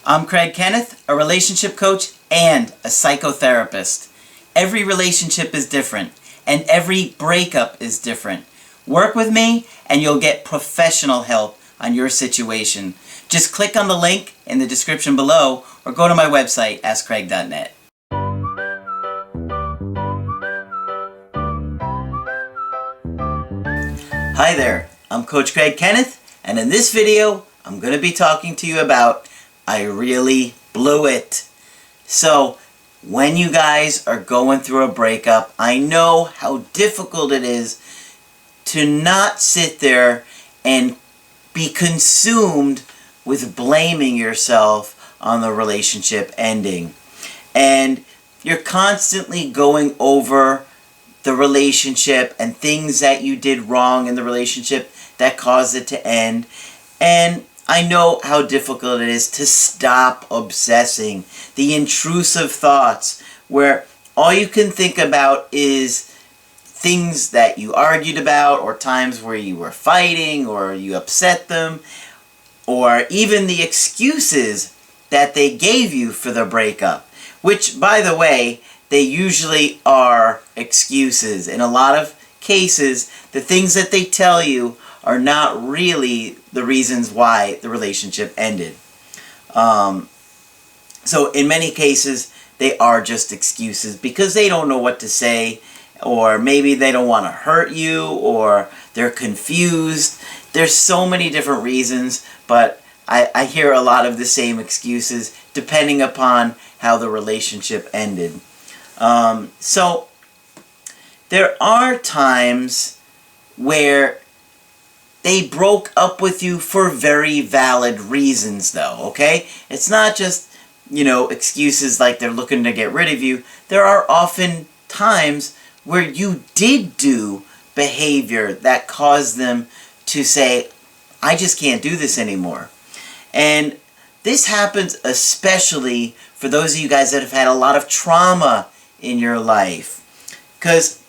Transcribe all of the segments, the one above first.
I'm Kenneth, a relationship coach and a psychotherapist. Every relationship is different, and every breakup is different. Work with me, and you'll get professional help on your situation. Just click on the link in the description below, or go to my website, askcraig.net. Hi there, I'm Coach Kenneth, and in this video, I'm going to be talking to you about I really blew it. So, when you guys are going through a breakup, I know how difficult it is to not sit there and be consumed with blaming yourself on the relationship ending. And you're constantly going over the relationship and things that you did wrong in the relationship that caused it to end. And I know how difficult it is to stop obsessing, the intrusive thoughts where all you can think about is things that you argued about, or times where you were fighting or you upset them, or even the excuses that they gave you for the breakup, which, by the way, they usually are excuses. In a lot of cases, the things that they tell you are not really the reasons why the relationship ended. So in many cases, they are just excuses because they don't know what to say, or maybe they don't want to hurt you, or they're confused. There's so many different reasons, but I hear a lot of the same excuses depending upon how the relationship ended. So there are times where they broke up with you for very valid reasons, though, okay? It's not just, excuses like they're looking to get rid of you. There are often times where you did do behavior that caused them to say, I just can't do this anymore. And this happens especially for those of you guys that have had a lot of trauma in your life. Because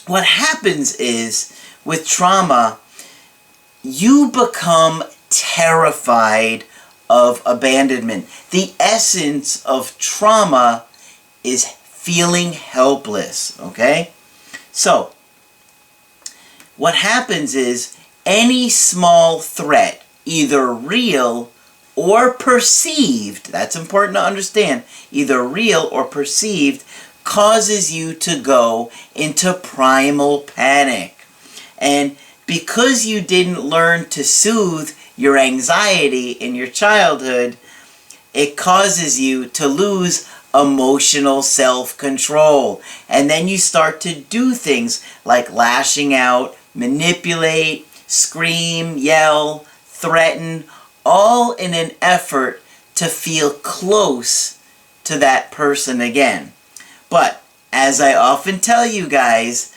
what happens is, with trauma, you become terrified of abandonment. The essence of trauma is feeling helpless, okay? So, what happens is any small threat, either real or perceived, that's important to understand, either real or perceived, causes you to go into primal panic. And because you didn't learn to soothe your anxiety in your childhood, it causes you to lose emotional self-control. And then you start to do things like lashing out, manipulate, scream, yell, threaten, all in an effort to feel close to that person again. But, as I often tell you guys,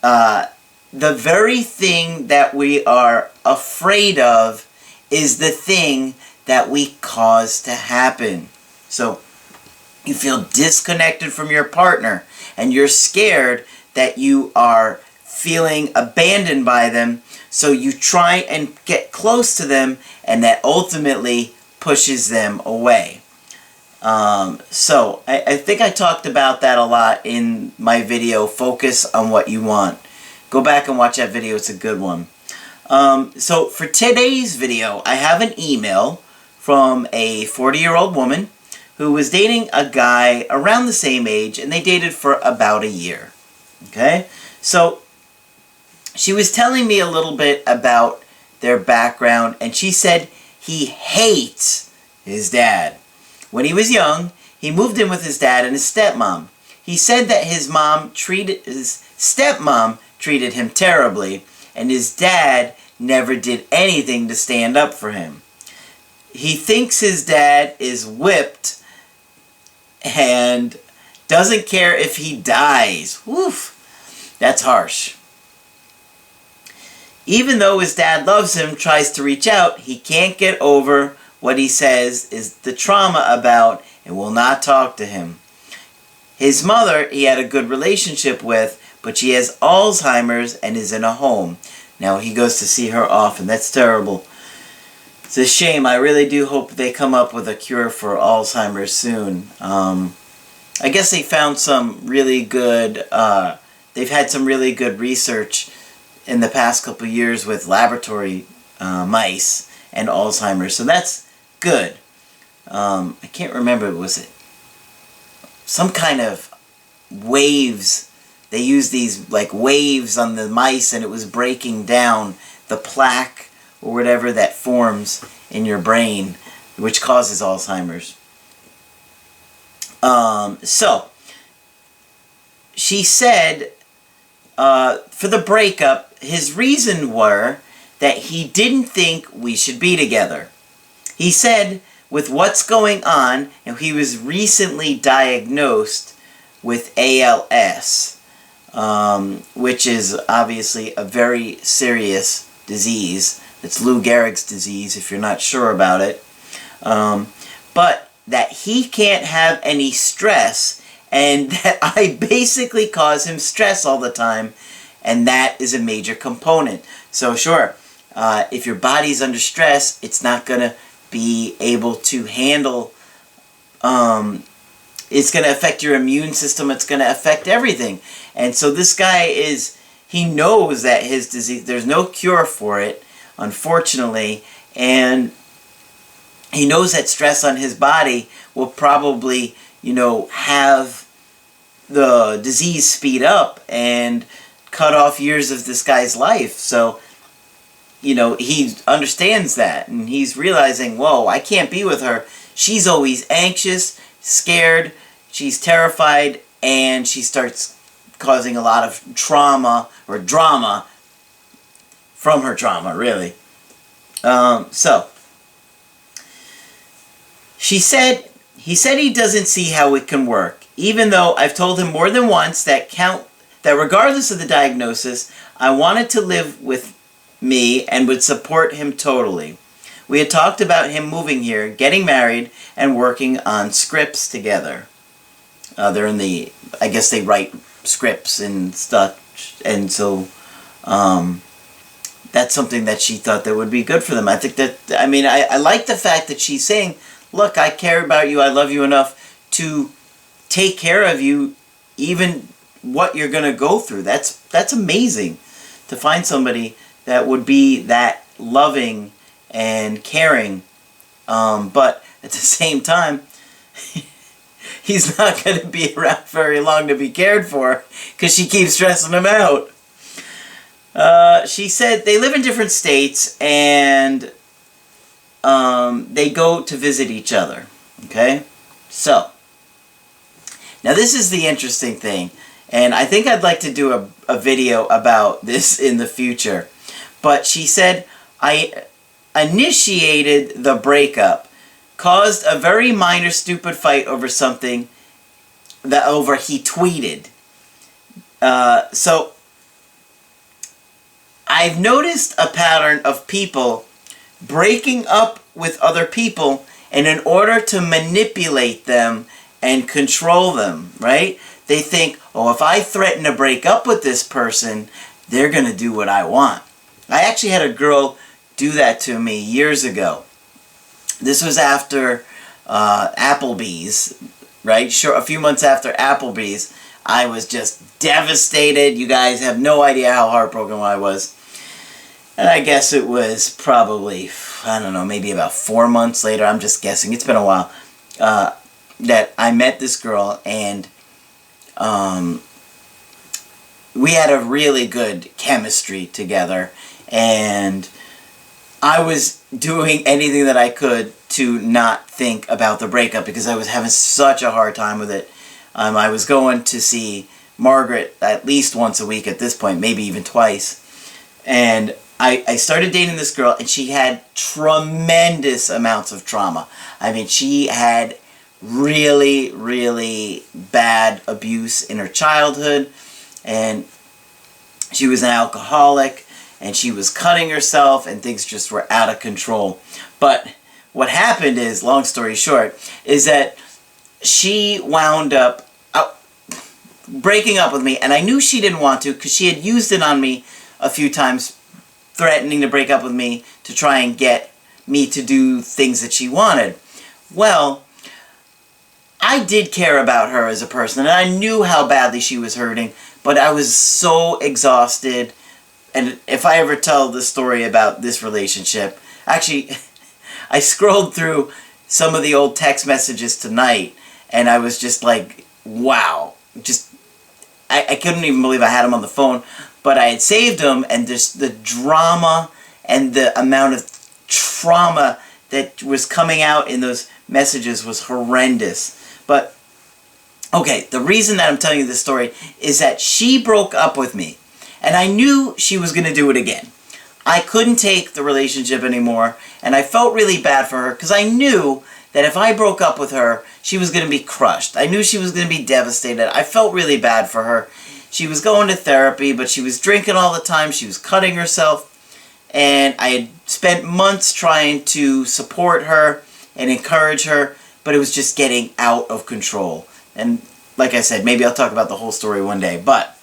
the very thing that we are afraid of is the thing that we cause to happen. So, you feel disconnected from your partner, and you're scared that you are feeling abandoned by them, so you try and get close to them, and that ultimately pushes them away. So, I think I talked about that a lot in my video, Focus on What You Want. Go back and watch that video, it's a good one. So, for today's video, I have an email from a 40-year-old woman who was dating a guy around the same age, and they dated for about a year. Okay? So, she was telling me a little bit about their background, and she said he hates his dad. When he was young, he moved in with his dad and his stepmom. He said that his stepmom treated him terribly, and his dad never did anything to stand up for him. He thinks his dad is whipped and doesn't care if he dies. Woof, that's harsh. Even though his dad loves him, tries to reach out, he can't get over what he says is the trauma about and will not talk to him. His mother, he had a good relationship with, but she has Alzheimer's and is in a home. Now, he goes to see her often. That's terrible. It's a shame. I really do hope they come up with a cure for Alzheimer's soon. I guess they found some really good, they've had some really good research in the past couple of years with laboratory mice and Alzheimer's, so that's good. I can't remember, was it some kind of waves? They used these like waves on the mice, and it was breaking down the plaque or whatever that forms in your brain, which causes Alzheimer's. So she said for the breakup, his reason were that he didn't think we should be together. He said with what's going on, and he was recently diagnosed with ALS, which is obviously a very serious disease. It's Lou Gehrig's disease, if you're not sure about it. But that he can't have any stress, and that I basically cause him stress all the time, and that is a major component. So sure, if your body's under stress, it's not going to be able to handle, it's going to affect your immune system, it's going to affect everything. And so this guy he knows that his disease, there's no cure for it, unfortunately, and he knows that stress on his body will probably, have the disease speed up and cut off years of this guy's life. So, he understands that, and he's realizing, whoa, I can't be with her. She's always anxious, scared, she's terrified, and she starts causing a lot of trauma or drama from her trauma, really. So, he said he doesn't see how it can work, even though I've told him more than once that regardless of the diagnosis, I wanted to live with me and would support him totally. We had talked about him moving here, getting married, and working on scripts together. They're in the, I guess they write scripts and stuff, and so that's something that she thought that would be good for them. I think that, I like the fact that she's saying, look, I care about you, I love you enough to take care of you, even what you're going to go through. That's amazing, to find somebody that would be that loving and caring, but at the same time, he's not going to be around very long to be cared for, because she keeps stressing him out. She said they live in different states, and they go to visit each other. Okay? So, now this is the interesting thing, and I think I'd like to do a video about this in the future. But she said, I initiated the breakup, caused a very minor stupid fight over something he tweeted. So, I've noticed a pattern of people breaking up with other people, and in order to manipulate them and control them, right? They think, oh, if I threaten to break up with this person, they're going to do what I want. I actually had a girl do that to me years ago. This was after Applebee's, right? Sure, a few months after Applebee's, I was just devastated. You guys have no idea how heartbroken I was. And I guess it was probably, I don't know, maybe about 4 months later, I'm just guessing, it's been a while, that I met this girl, and we had a really good chemistry together, and I was doing anything that I could to not think about the breakup, because I was having such a hard time with it. I was going to see Margaret at least once a week at this point, maybe even twice, and I started dating this girl, and she had tremendous amounts of trauma. I mean, she had really, really bad abuse in her childhood, and she was an alcoholic, and she was cutting herself, and things just were out of control. But what happened is, long story short, is that she wound up breaking up with me, and I knew she didn't want to, because she had used it on me a few times, threatening to break up with me to try and get me to do things that she wanted. Well, I did care about her as a person, and I knew how badly she was hurting, but I was so exhausted. And if I ever tell the story about this relationship, actually, I scrolled through some of the old text messages tonight, and I was just like, wow. I couldn't even believe I had them on the phone, but I had saved them, and just the drama and the amount of trauma that was coming out in those messages was horrendous. But, okay, the reason that I'm telling you this story is that she broke up with me, and I knew she was going to do it again. I couldn't take the relationship anymore, and I felt really bad for her because I knew that if I broke up with her, she was going to be crushed. I knew she was going to be devastated. I felt really bad for her. She was going to therapy, but she was drinking all the time. She was cutting herself, and I had spent months trying to support her and encourage her, but it was just getting out of control. And like I said, maybe I'll talk about the whole story one day, but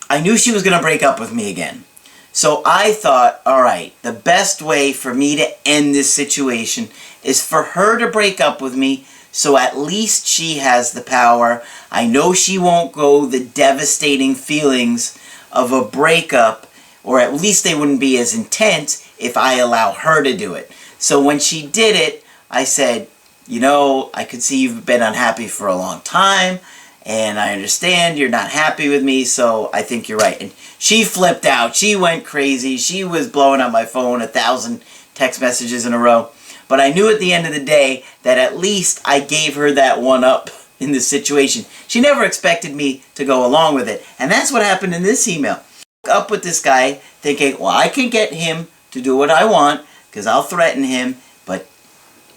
I knew she was going to break up with me again. So I thought, all right, the best way for me to end this situation is for her to break up with me, so at least she has the power. I know she won't go the devastating feelings of a breakup, or at least they wouldn't be as intense if I allow her to do it. So when she did it, I said, you know, I could see you've been unhappy for a long time, and I understand you're not happy with me, so I think you're right. And she flipped out. She went crazy. She was blowing up my phone 1,000 text messages in a row. But I knew at the end of the day that at least I gave her that one up in this situation. She never expected me to go along with it. And that's what happened in this email. I broke up with this guy thinking, well, I can get him to do what I want because I'll threaten him. But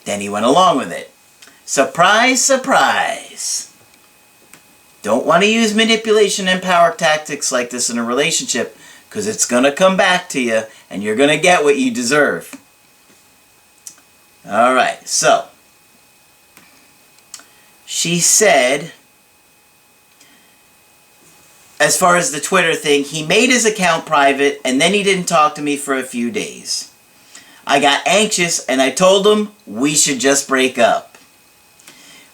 then he went along with it. Surprise, surprise. Don't want to use manipulation and power tactics like this in a relationship because it's going to come back to you and you're going to get what you deserve. Alright, so she said, as far as the Twitter thing, he made his account private and then he didn't talk to me for a few days. I got anxious and I told him we should just break up.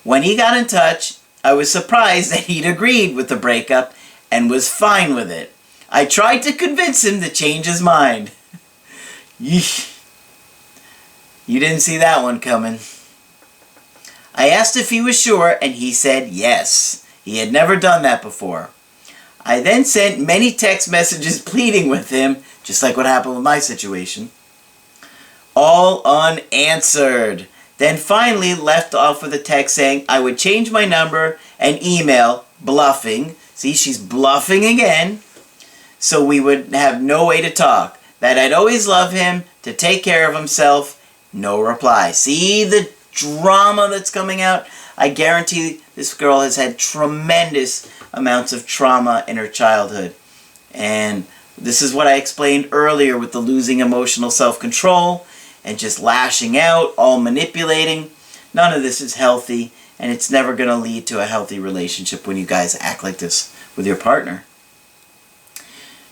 When he got in touch, I was surprised that he'd agreed with the breakup and was fine with it. I tried to convince him to change his mind. Yeesh. You didn't see that one coming. I asked if he was sure, and he said yes. He had never done that before. I then sent many text messages pleading with him, just like what happened with my situation. All unanswered. Then finally left off with a text saying I would change my number and email, bluffing. See, she's bluffing again. So we would have no way to talk. That I'd always love him, to take care of himself. No reply. See the drama that's coming out? I guarantee this girl has had tremendous amounts of trauma in her childhood. And this is what I explained earlier with the losing emotional self-control and just lashing out, all manipulating. None of this is healthy, and it's never going to lead to a healthy relationship when you guys act like this with your partner.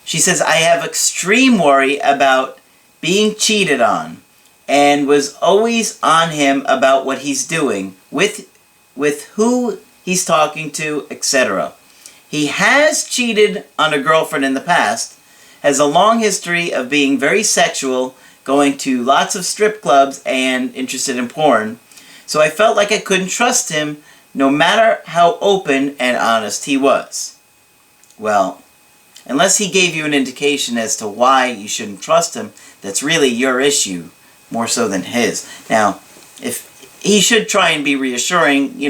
She says, I have extreme worry about being cheated on and was always on him about what he's doing, with who he's talking to, etc. He has cheated on a girlfriend in the past, has a long history of being very sexual, going to lots of strip clubs and interested in porn. So I felt like I couldn't trust him no matter how open and honest he was. Well, unless he gave you an indication as to why you shouldn't trust him, that's really your issue, more so than his. Now, if he should try and be reassuring,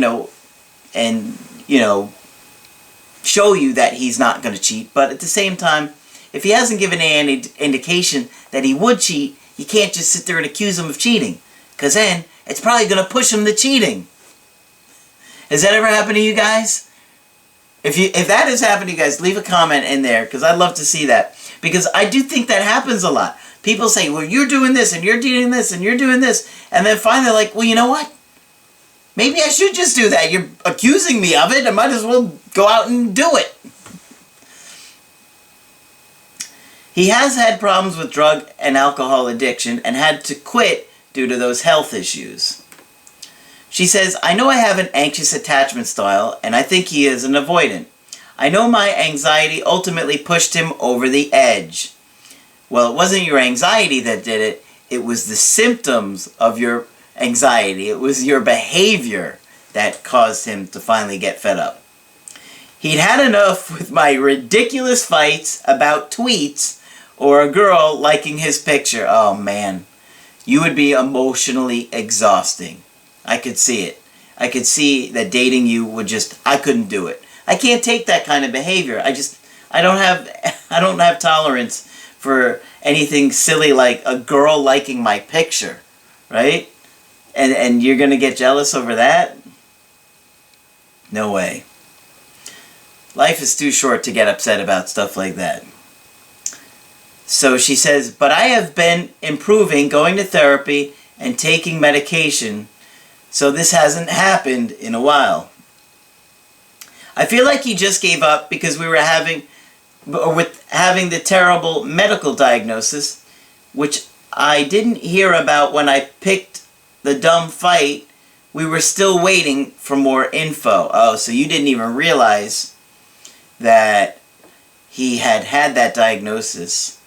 and, show you that he's not going to cheat, but at the same time, if he hasn't given any indication that he would cheat, you can't just sit there and accuse him of cheating, because then it's probably going to push him to cheating. Has that ever happened to you guys? If that has happened to you guys, leave a comment in there, because I'd love to see that. Because I do think that happens a lot. People say, well, you're doing this, and you're doing this, and you're doing this, and then finally they're like, well, you know what? Maybe I should just do that. You're accusing me of it. I might as well go out and do it. He has had problems with drug and alcohol addiction and had to quit due to those health issues. She says, I know I have an anxious attachment style, and I think he is an avoidant. I know my anxiety ultimately pushed him over the edge. Well, it wasn't your anxiety that did it. It was the symptoms of your anxiety. It was your behavior that caused him to finally get fed up. He'd had enough with my ridiculous fights about tweets or a girl liking his picture. Oh man, you would be emotionally exhausting. I could see it. I could see that dating you would just, I couldn't do it. I can't take that kind of behavior. I don't have tolerance for anything silly like a girl liking my picture, right? And you're going to get jealous over that? No way. Life is too short to get upset about stuff like that. So she says, but I have been improving, going to therapy, and taking medication, so this hasn't happened in a while. I feel like he just gave up because we were having the terrible medical diagnosis, which I didn't hear about when I picked the dumb fight. We were still waiting for more info. Oh, so you didn't even realize that he had that diagnosis.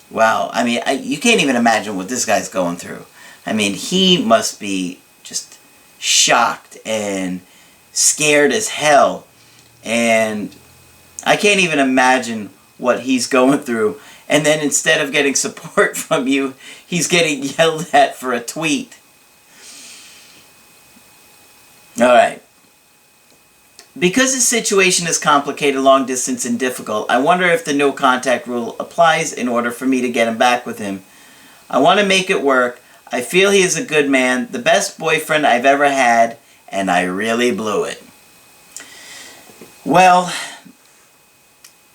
Wow, I mean, you can't even imagine what this guy's going through. I mean, he must be just shocked and scared as hell. And I can't even imagine what he's going through. And then instead of getting support from you, he's getting yelled at for a tweet. Alright. Because the situation is complicated, long distance, and difficult, I wonder if the no contact rule applies in order for me to get him back with him. I want to make it work. I feel he is a good man, the best boyfriend I've ever had, and I really blew it. Well,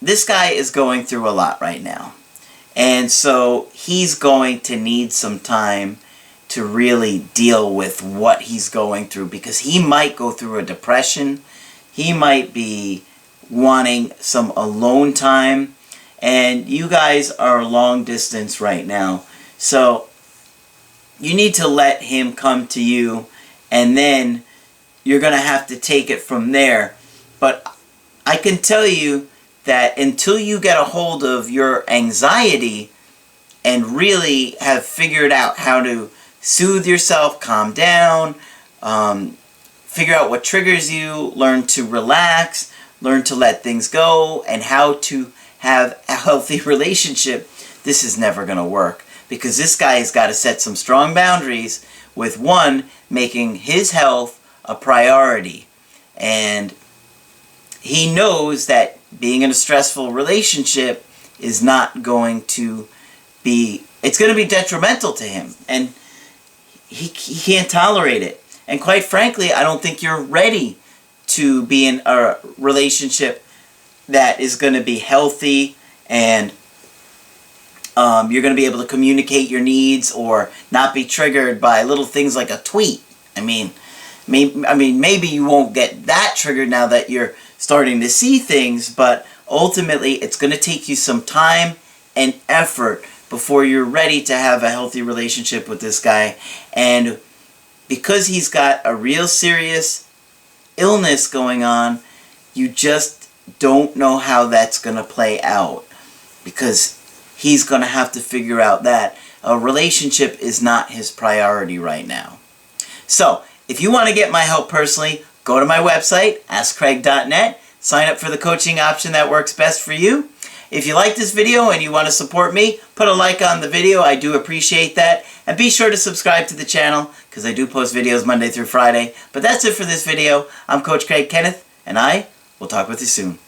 this guy is going through a lot right now. And so he's going to need some time to really deal with what he's going through, because he might go through a depression. He might be wanting some alone time. And you guys are long distance right now. So you need to let him come to you, and then you're going to have to take it from there. But I can tell you that until you get a hold of your anxiety and really have figured out how to soothe yourself, calm down, figure out what triggers you, learn to relax, learn to let things go, and how to have a healthy relationship, this is never going to work. Because this guy has got to set some strong boundaries with, one, making his health a priority. And he knows that being in a stressful relationship is not going to be, it's going to be detrimental to him. And he can't tolerate it. And quite frankly, I don't think you're ready to be in a relationship that is going to be healthy and you're going to be able to communicate your needs or not be triggered by little things like a tweet. I mean, maybe you won't get that triggered now that you're starting to see things, but ultimately it's going to take you some time and effort before you're ready to have a healthy relationship with this guy. And because he's got a real serious illness going on, you just don't know how that's going to play out, because he's going to have to figure out that a relationship is not his priority right now. So, if you want to get my help personally, go to my website, askcraig.net, sign up for the coaching option that works best for you. If you like this video and you want to support me, put a like on the video. I do appreciate that. And be sure to subscribe to the channel, because I do post videos Monday through Friday. But that's it for this video. I'm Coach Craig Kenneth, and I will talk with you soon.